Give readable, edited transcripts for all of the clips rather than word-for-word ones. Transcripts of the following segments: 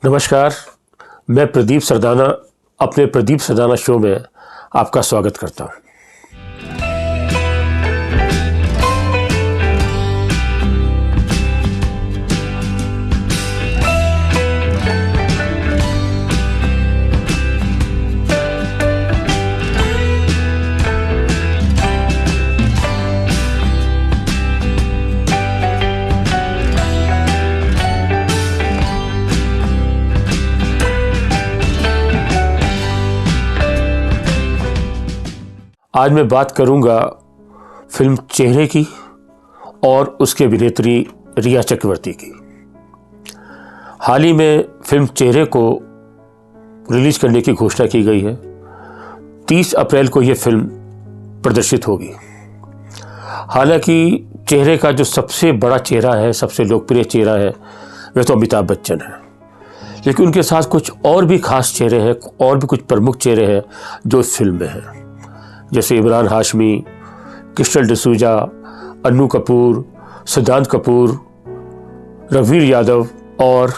नमस्कार, मैं प्रदीप सरदाना अपने प्रदीप सरदाना शो में आपका स्वागत करता हूँ। आज मैं बात करूंगा फिल्म चेहरे की और उसके अभिनेत्री रिया चक्रवर्ती की। हाल ही में फिल्म चेहरे को रिलीज करने की घोषणा की गई है। 30 अप्रैल को यह फिल्म प्रदर्शित होगी। हालांकि चेहरे का जो सबसे बड़ा चेहरा है, सबसे लोकप्रिय चेहरा है, वह तो अमिताभ बच्चन है, लेकिन उनके साथ कुछ और भी खास चेहरे हैं और भी कुछ प्रमुख चेहरे हैं जो इस फिल्म में हैं, जैसे इमरान हाशमी, क्रिस्टल डिसूजा, अन्नू कपूर, सिद्धांत कपूर, रणवीर यादव और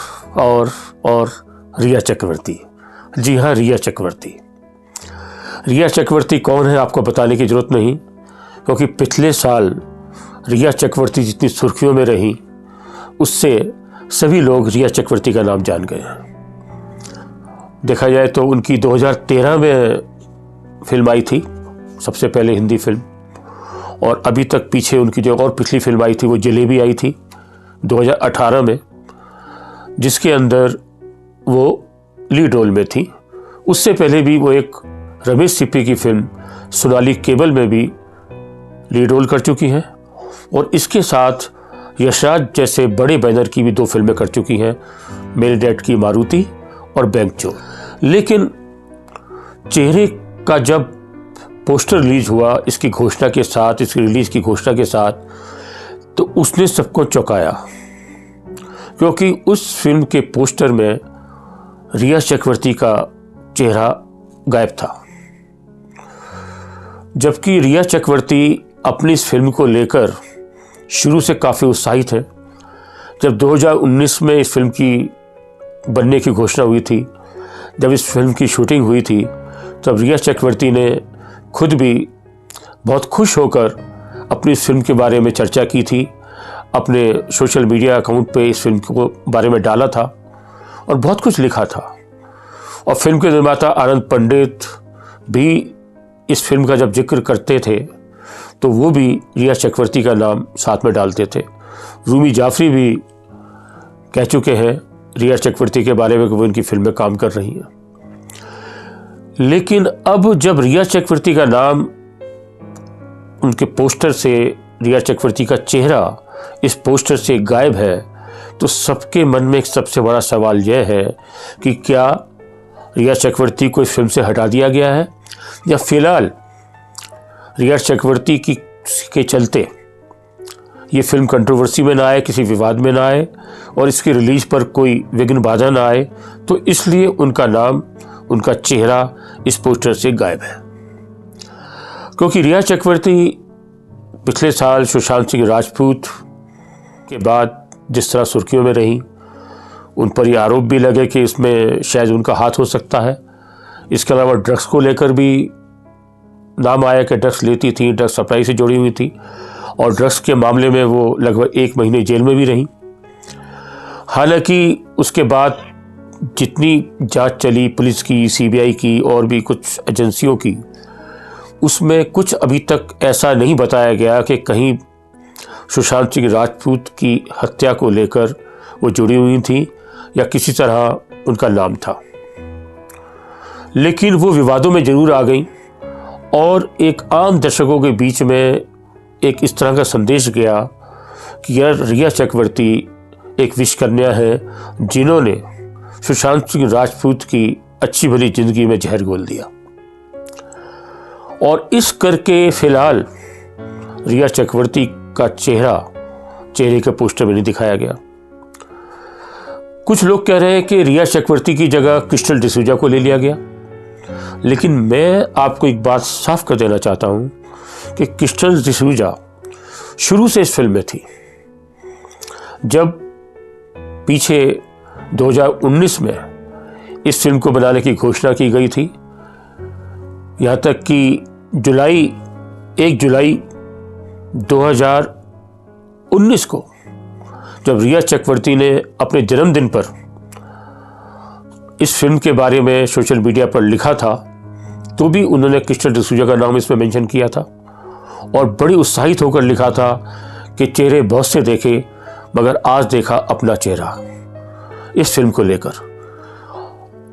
रिया चक्रवर्ती। जी हाँ, रिया चक्रवर्ती। रिया चक्रवर्ती कौन है आपको बताने की जरूरत नहीं, क्योंकि पिछले साल रिया चक्रवर्ती जितनी सुर्खियों में रही, उससे सभी लोग रिया चक्रवर्ती का नाम जान गए हैं। देखा जाए तो उनकी 2013 में फिल्म आई थी, सबसे पहले हिंदी फिल्म, और अभी तक पीछे उनकी जो और पिछली फिल्म आई थी वो जलेबी आई थी 2018 में, जिसके अंदर वो लीड रोल में थी। उससे पहले भी वो एक रमेश सिप्पी की फिल्म सोनाली केबल में भी लीड रोल कर चुकी हैं, और इसके साथ यशराज जैसे बड़े बैनर की भी 2 फिल्में कर चुकी हैं, मेरे डैड की मारुति और बैंक चोर। लेकिन चेहरे का जब पोस्टर रिलीज हुआ इसकी घोषणा के साथ, इसकी रिलीज की घोषणा के साथ, तो उसने सबको चौंकाया, क्योंकि उस फिल्म के पोस्टर में रिया चक्रवर्ती का चेहरा गायब था। जबकि रिया चक्रवर्ती अपनी इस फिल्म को लेकर शुरू से काफ़ी उत्साहित है। जब 2019 में इस फिल्म की बनने की घोषणा हुई थी, जब इस फिल्म की शूटिंग हुई थी, तब रिया चक्रवर्ती ने खुद भी बहुत खुश होकर अपनी इस फिल्म के बारे में चर्चा की थी, अपने सोशल मीडिया अकाउंट पे इस फिल्म के बारे में डाला था और बहुत कुछ लिखा था। और फिल्म के निर्माता आनंद पंडित भी इस फिल्म का जब जिक्र करते थे तो वो भी रिया चक्रवर्ती का नाम साथ में डालते थे। रूमी जाफरी भी कह चुके हैं रिया चक्रवर्ती के बारे में कि वो इनकी फिल्म में काम कर रही हैं। लेकिन अब जब रिया चक्रवर्ती का नाम उनके पोस्टर से, रिया चक्रवर्ती का चेहरा इस पोस्टर से गायब है, तो सबके मन में एक सबसे बड़ा सवाल यह है कि क्या रिया चक्रवर्ती को इस फिल्म से हटा दिया गया है, या फिलहाल रिया चक्रवर्ती के चलते ये फिल्म कंट्रोवर्सी में ना आए, किसी विवाद में ना आए और इसकी रिलीज पर कोई विघ्न बाधा ना आए, तो इसलिए उनका नाम, उनका चेहरा इस पोस्टर से गायब है। क्योंकि रिया चक्रवर्ती पिछले साल सुशांत सिंह राजपूत के बाद जिस तरह सुर्खियों में रही, उन पर यह आरोप भी लगे कि इसमें शायद उनका हाथ हो सकता है। इसके अलावा ड्रग्स को लेकर भी नाम आया कि ड्रग्स लेती थी, ड्रग्स सप्लाई से जुड़ी हुई थी, और ड्रग्स के मामले में वो लगभग 1 महीने जेल में भी रही। हालांकि उसके बाद जितनी जांच चली, पुलिस की, सीबीआई की और भी कुछ एजेंसियों की, उसमें कुछ अभी तक ऐसा नहीं बताया गया कि कहीं सुशांत सिंह राजपूत की हत्या को लेकर वो जुड़ी हुई थी या किसी तरह उनका नाम था। लेकिन वो विवादों में जरूर आ गई और एक आम दर्शकों के बीच में एक इस तरह का संदेश गया कि यार, रिया चक्रवर्ती एक विश्वकन्या है जिन्होंने सुशांत सिंह राजपूत की अच्छी भली जिंदगी में जहर घोल दिया। और इस करके फिलहाल रिया चक्रवर्ती का चेहरे के पोस्टर में नहीं दिखाया गया। कुछ लोग कह रहे हैं कि रिया चक्रवर्ती की जगह क्रिस्टल डिसूजा को ले लिया गया, लेकिन मैं आपको एक बात साफ कर देना चाहता हूं कि क्रिस्टल डिसूजा शुरू से इस फिल्म में थी। जब पीछे 2019 में इस फिल्म को बनाने की घोषणा की गई थी। यहाँ तक कि 1 जुलाई 2019 को जब रिया चक्रवर्ती ने अपने जन्मदिन पर इस फिल्म के बारे में सोशल मीडिया पर लिखा था, तो भी उन्होंने क्रिस्टल डिसूजा का नाम इसमें मेंशन किया था और बड़ी उत्साहित होकर लिखा था कि चेहरे बहुत से देखे मगर आज देखा अपना चेहरा, इस फिल्म को लेकर।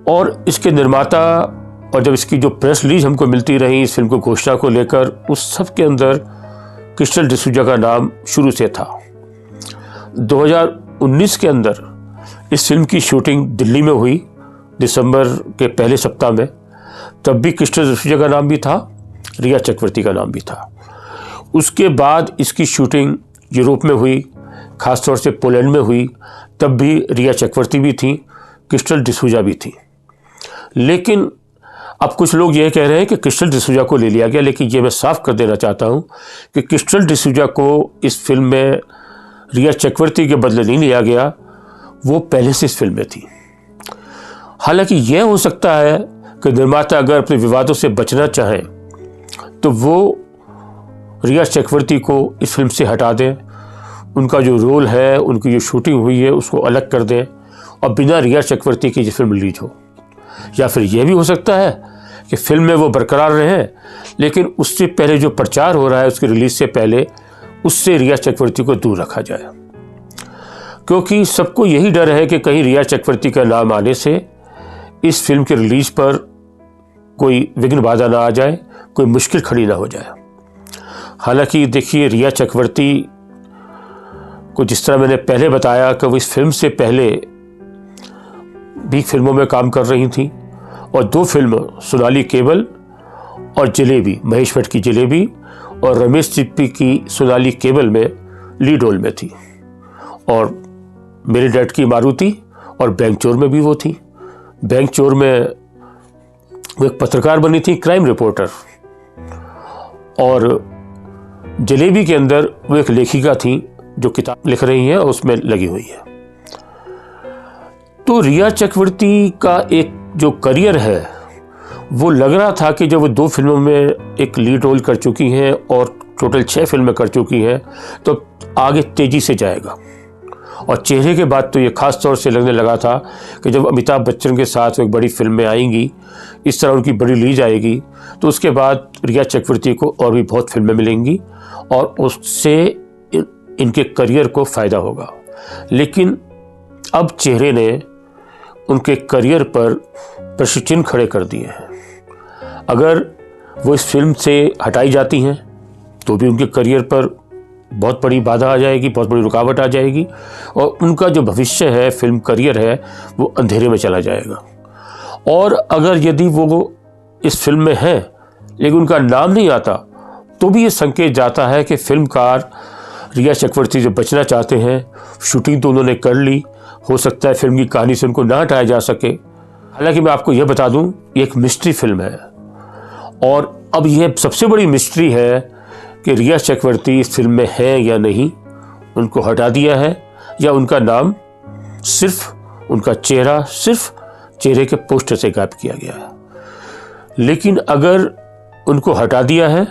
और इसके निर्माता और जब इसकी जो प्रेस रिलीज हमको मिलती रही इस फिल्म को घोषणा को लेकर, उस सब के अंदर क्रिस्टल डिसूजा का नाम शुरू से था। 2019 के अंदर इस फिल्म की शूटिंग दिल्ली में हुई दिसंबर के पहले सप्ताह में, तब भी क्रिस्टल डिसूजा का नाम भी था, रिया चक्रवर्ती का नाम भी था। उसके बाद इसकी शूटिंग यूरोप में हुई, खासतौर से पोलैंड में हुई, तब भी रिया चक्रवर्ती भी थी, क्रिस्टल डिसूजा भी थी। लेकिन अब कुछ लोग ये कह रहे हैं कि क्रिस्टल डिसूजा को ले लिया गया, लेकिन ये मैं साफ कर देना चाहता हूँ कि क्रिस्टल डिसूजा को इस फिल्म में रिया चक्रवर्ती के बदले नहीं लिया गया, वो पहले से इस फिल्म में थी। हालांकि यह हो सकता है कि निर्माता अगर अपने विवादों से बचना चाहें तो वो रिया चक्रवर्ती को इस फिल्म से हटा दें, उनका जो रोल है, उनकी जो शूटिंग हुई है उसको अलग कर दें और बिना रिया चक्रवर्ती की ये फिल्म रिलीज हो। या फिर यह भी हो सकता है कि फिल्म में वो बरकरार रहें, लेकिन उससे पहले जो प्रचार हो रहा है उसकी रिलीज से पहले, उससे रिया चक्रवर्ती को दूर रखा जाए, क्योंकि सबको यही डर है कि कहीं रिया चक्रवर्ती का नाम आने से इस फिल्म के रिलीज पर कोई विघ्न बाधा ना आ जाए, कोई मुश्किल खड़ी ना हो जाए। हालांकि देखिए, रिया चक्रवर्ती को जिस तरह मैंने पहले बताया कि वो इस फिल्म से पहले भी फिल्मों में काम कर रही थी और 2 फिल्म सोनाली केवल और जलेबी, महेश भट्ट की जलेबी और रमेश सिप्पी की सोनाली केवल में लीड रोल में थी, और मेरे डैड की मारुति और बैंक चोर में भी वो थी। बैंक चोर में वो एक पत्रकार बनी थी, क्राइम रिपोर्टर, और जलेबी के अंदर वो एक लेखिका थी जो किताब लिख रही हैं और उसमें लगी हुई है। तो रिया चक्रवर्ती का एक जो करियर है वो लग रहा था कि जब वो 2 फिल्मों में एक लीड रोल कर चुकी हैं और टोटल 6 फिल्में कर चुकी हैं तो आगे तेजी से जाएगा। और चेहरे के बाद तो ये खास तौर से लगने लगा था कि जब अमिताभ बच्चन के साथ एक बड़ी फिल्म में आएंगी, इस तरह उनकी बड़ी रिलीज आएगी, तो उसके बाद रिया चक्रवर्ती को और भी बहुत फिल्में मिलेंगी और उससे इनके करियर को फ़ायदा होगा। लेकिन अब चेहरे ने उनके करियर पर प्रश्न चिन्ह खड़े कर दिए हैं। अगर वो इस फिल्म से हटाई जाती हैं तो भी उनके करियर पर बहुत बड़ी बाधा आ जाएगी, बहुत बड़ी रुकावट आ जाएगी और उनका जो भविष्य है, फिल्म करियर है, वो अंधेरे में चला जाएगा। और अगर यदि वो इस फिल्म में हैं लेकिन उनका नाम नहीं आता, तो भी ये संकेत जाता है कि फिल्मकार रिया चक्रवर्ती जो बचना चाहते हैं, शूटिंग तो उन्होंने कर ली, हो सकता है फिल्म की कहानी से उनको ना हटाया जा सके। हालांकि मैं आपको यह बता दूं, ये एक मिस्ट्री फिल्म है और अब यह सबसे बड़ी मिस्ट्री है कि रिया चक्रवर्ती इस फिल्म में है या नहीं, उनको हटा दिया है या उनका नाम सिर्फ उनका चेहरा, सिर्फ चेहरे के पोस्टर से गायब किया गया है। लेकिन अगर उनको हटा दिया है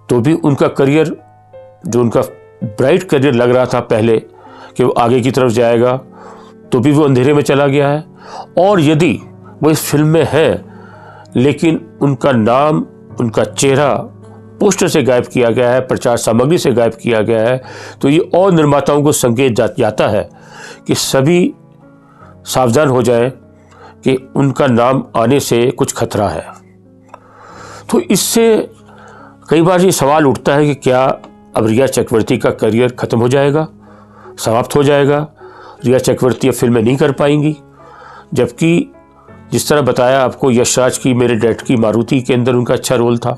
तो भी उनका करियर, जो उनका ब्राइट करियर लग रहा था पहले कि वो आगे की तरफ जाएगा, तो भी वो अंधेरे में चला गया है। और यदि वो इस फिल्म में है लेकिन उनका नाम, उनका चेहरा पोस्टर से गायब किया गया है, प्रचार सामग्री से गायब किया गया है, तो ये और निर्माताओं को संकेत जाता है कि सभी सावधान हो जाए कि उनका नाम आने से कुछ खतरा है। तो इससे कई बार ये सवाल उठता है कि क्या अब रिया चक्रवर्ती का करियर खत्म हो जाएगा, समाप्त हो जाएगा, रिया चक्रवर्ती अब फिल्में नहीं कर पाएंगी। जबकि जिस तरह बताया आपको, यशराज की मेरे डैड की मारुति के अंदर उनका अच्छा रोल था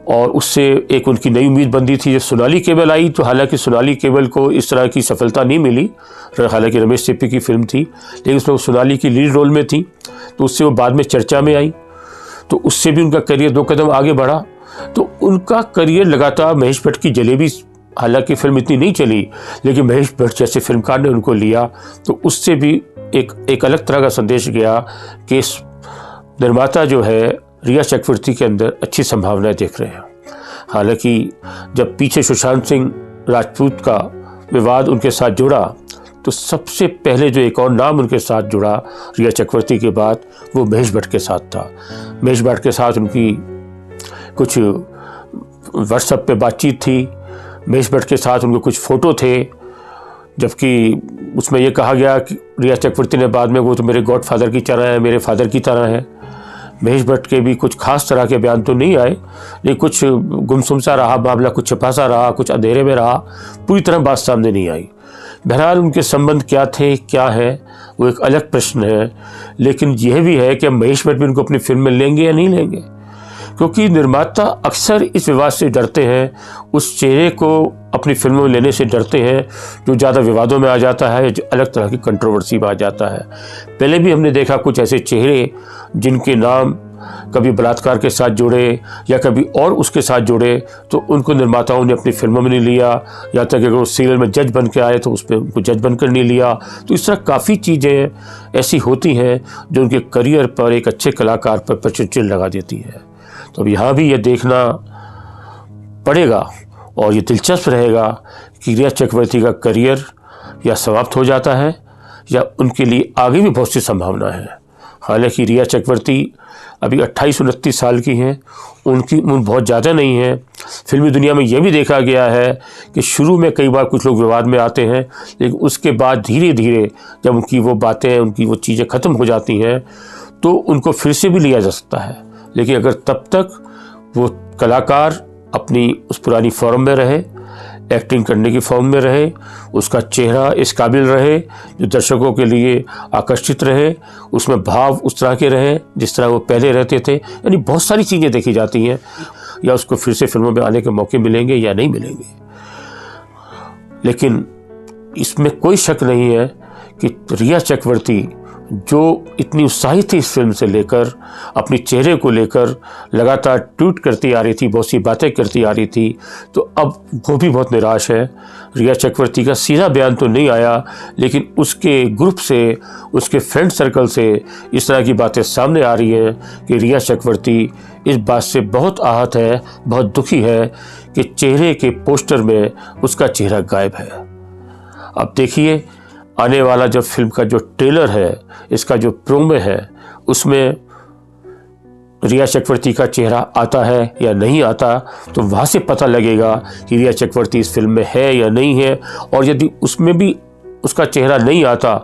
और उससे एक उनकी नई उम्मीद बनती थी। जब सोनाली केवल आई तो हालांकि सोनाली केवल को इस तरह की सफलता नहीं मिली, हालांकि रमेश सिप्पी की फिल्म थी, लेकिन उसमें वो सोनाली की लीड रोल में थी, तो उससे वो बाद में चर्चा में आई, तो उससे भी उनका करियर 2 कदम आगे बढ़ा। तो उनका करियर लगातार महेश भट्ट की जलेबी हालांकि फिल्म इतनी नहीं चली, लेकिन महेश भट्ट जैसे फिल्मकार ने उनको लिया तो उससे भी एक अलग तरह का संदेश गया कि निर्माता जो है रिया चक्रवर्ती के अंदर अच्छी संभावनाएं देख रहे हैं। हालांकि जब पीछे सुशांत सिंह राजपूत का विवाद उनके साथ जुड़ा तो सबसे पहले जो एक और नाम उनके साथ जुड़ा रिया चक्रवर्ती के बाद वो महेश भट्ट के साथ था। महेश भट्ट के साथ उनकी कुछ व्हाट्सएप पे बातचीत थी, महेश भट्ट के साथ उनके कुछ फ़ोटो थे, जबकि उसमें यह कहा गया कि रिया चक्रवर्ती ने बाद में वो तो मेरे गॉडफादर की तरह है, मेरे फादर की तरह है। महेश भट्ट के भी कुछ खास तरह के बयान तो नहीं आए, लेकिन कुछ गुमसुम सा रहा मामला, कुछ छिपा सा रहा, कुछ अंधेरे में रहा, पूरी तरह बात सामने नहीं आई। बहरहाल उनके संबंध क्या थे क्या है वो एक अलग प्रश्न है, लेकिन यह भी है कि महेश भट्ट भी उनको अपनी फिल्म में लेंगे या नहीं लेंगे, क्योंकि निर्माता अक्सर इस विवाद से डरते हैं, उस चेहरे को अपनी फिल्मों में लेने से डरते हैं जो ज़्यादा विवादों में आ जाता है, जो अलग तरह की कंट्रोवर्सी में आ जाता है। पहले भी हमने देखा कुछ ऐसे चेहरे जिनके नाम कभी बलात्कार के साथ जुड़े या कभी और उसके साथ जुड़े तो उनको निर्माताओं ने अपनी फिल्मों में नहीं लिया, या तक अगर वो सीरियल में जज बन के आए तो उस पर उनको जज बनकर नहीं लिया। तो इस तरह काफ़ी चीज़ें ऐसी होती हैं जो उनके करियर पर, एक अच्छे कलाकार पर प्रचुर लगा देती है। तो अब यहाँ भी ये देखना पड़ेगा और ये दिलचस्प रहेगा कि रिया चक्रवर्ती का करियर या समाप्त हो जाता है या उनके लिए आगे भी बहुत सी संभावना है। हालांकि रिया चक्रवर्ती अभी 28-29 साल की हैं, उनकी उम्र बहुत ज़्यादा नहीं है। फिल्मी दुनिया में यह भी देखा गया है कि शुरू में कई बार कुछ लोग विवाद में आते हैं, लेकिन उसके बाद धीरे धीरे जब उनकी वो बातें, उनकी वो चीज़ें ख़त्म हो जाती हैं तो उनको फिर से भी लिया जा सकता है। लेकिन अगर तब तक वो कलाकार अपनी उस पुरानी फॉर्म में रहे, एक्टिंग करने की फॉर्म में रहे, उसका चेहरा इस काबिल रहे जो दर्शकों के लिए आकर्षित रहे, उसमें भाव उस तरह के रहे जिस तरह वो पहले रहते थे, यानी बहुत सारी चीज़ें देखी जाती हैं, या उसको फिर से फिल्मों में आने के मौके मिलेंगे या नहीं मिलेंगे। लेकिन इसमें कोई शक नहीं है कि रिया चक्रवर्ती जो इतनी उत्साहित थी इस फिल्म से लेकर, अपने चेहरे को लेकर लगातार ट्वीट करती आ रही थी, बहुत सी बातें करती आ रही थी, तो अब वो भी बहुत निराश है। रिया चक्रवर्ती का सीधा बयान तो नहीं आया, लेकिन उसके ग्रुप से, उसके फ्रेंड सर्कल से इस तरह की बातें सामने आ रही हैं कि रिया चक्रवर्ती इस बात से बहुत आहत है, बहुत दुखी है कि चेहरे के पोस्टर में उसका चेहरा गायब है। अब देखिए आने वाला जब फिल्म का जो ट्रेलर है, इसका जो प्रोमो है, उसमें रिया चक्रवर्ती का चेहरा आता है या नहीं आता, तो वहाँ से पता लगेगा कि रिया चक्रवर्ती इस फिल्म में है या नहीं है। और यदि उसमें भी उसका चेहरा नहीं आता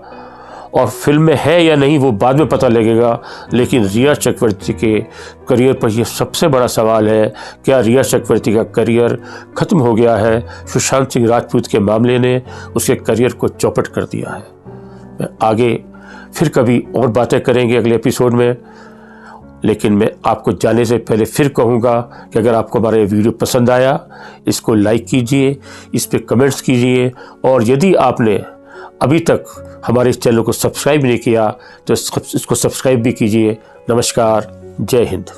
और फिल्म में है या नहीं वो बाद में पता लगेगा, लेकिन रिया चक्रवर्ती के करियर पर यह सबसे बड़ा सवाल है, क्या रिया चक्रवर्ती का करियर ख़त्म हो गया है? सुशांत सिंह राजपूत के मामले ने उसके करियर को चौपट कर दिया है। आगे फिर कभी और बातें करेंगे अगले एपिसोड में, लेकिन मैं आपको जाने से पहले फिर कहूँगा कि अगर आपको हमारा ये वीडियो पसंद आया, इसको लाइक कीजिए, इस पर कमेंट्स कीजिए, और यदि आपने अभी तक हमारे इस चैनल को सब्सक्राइब नहीं किया तो इसको सब्सक्राइब भी कीजिए। नमस्कार, जय हिंद।